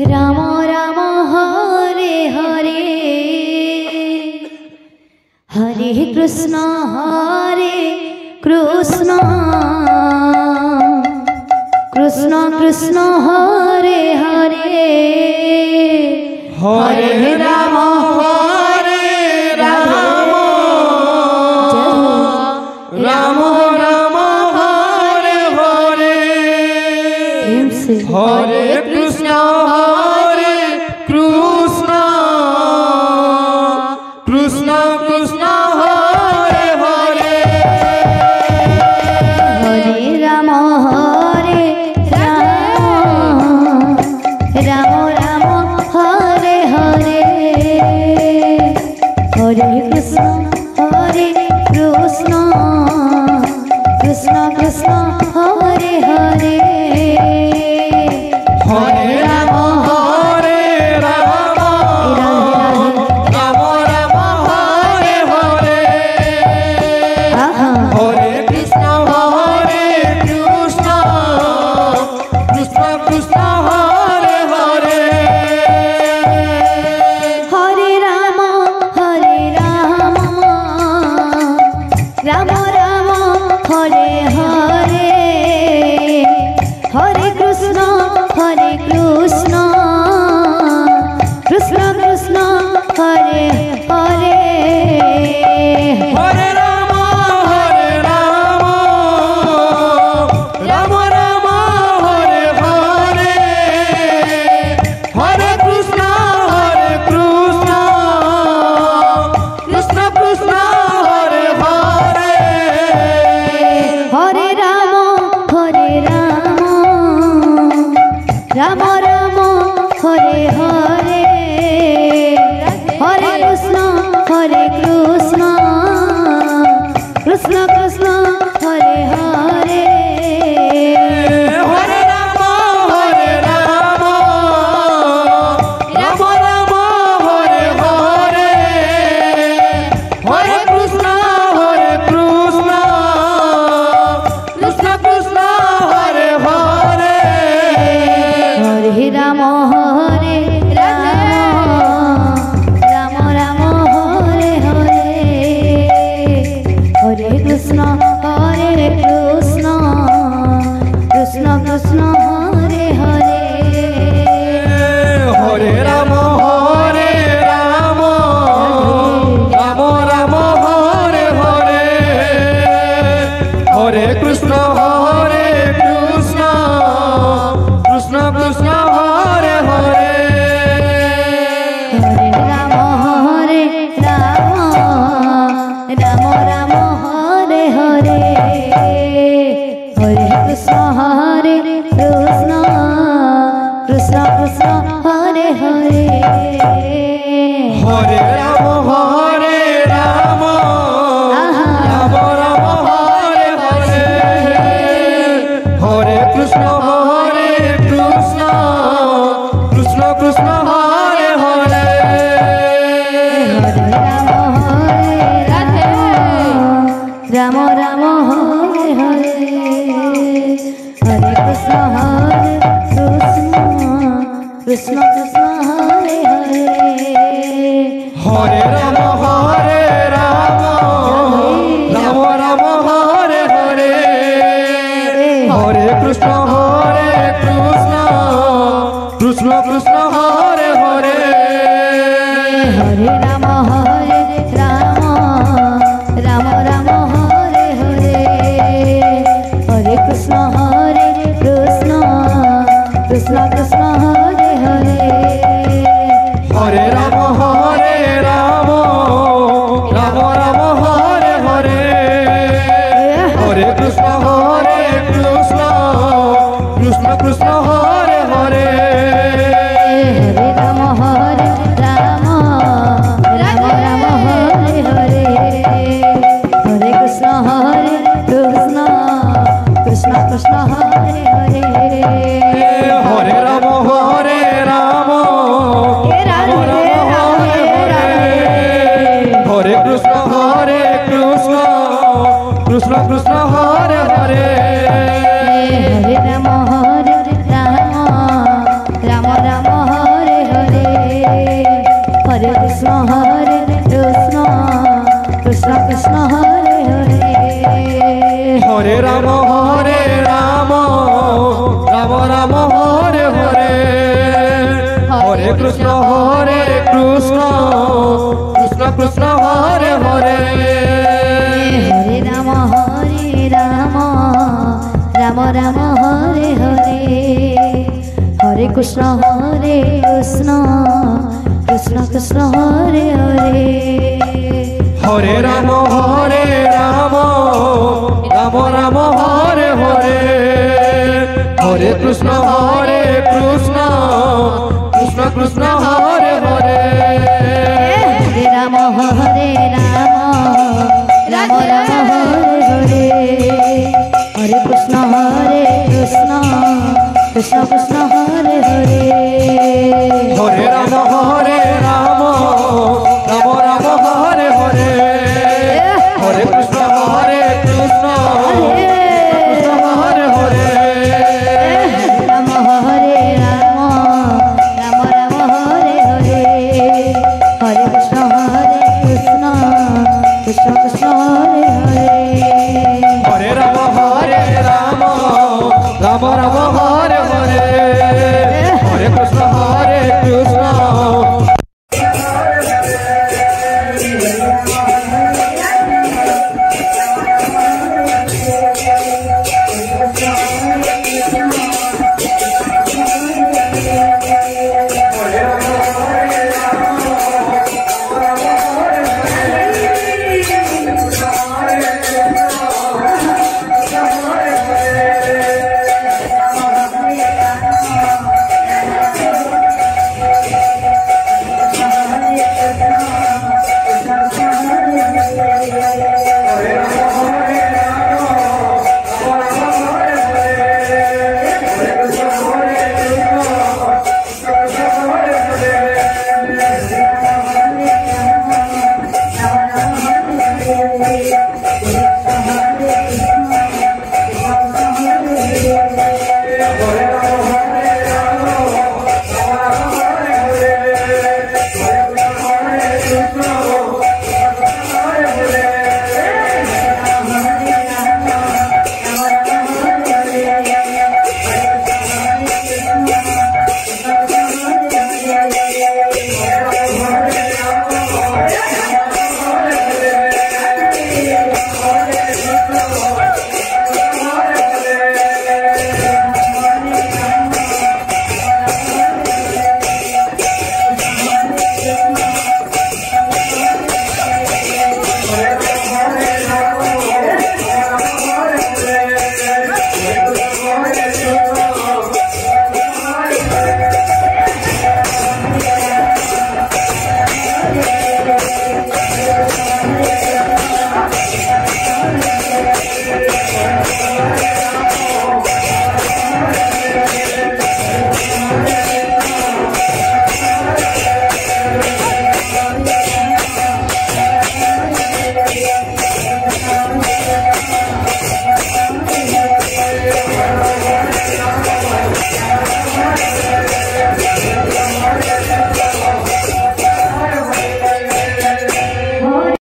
Ram Ram Hare Hare Hare Krishna Krishna Krishna Hare Hare Hare Ram Ram Ram Hare Hare Hare Krishna Krishna Krishna Hare Hare Hare Ram Ram Ram Hare Hare Hare Krishna Krishna Krishna Hare Hare Hare Ram Krishna Krishna Hare Hare Hare Ram Ram Ram Hare Hare Hare Krishna Krishna Krishna Hare Hare Hare Ram Ram Ram Hare Hare Hare Krishna Krishna Krishna Krishna Hare Hare Hare Ram Ram Ram Hare Hare Hare Krishna Krishna Krishna Hare Hare Hare Ram Ram Ram Hare Hare Hare Krishna Krishna Krishna Krishna Hare Hare Hare Ram Ram Ram Hare Hare Hare Krishna Krishna Krishna Krishna Hare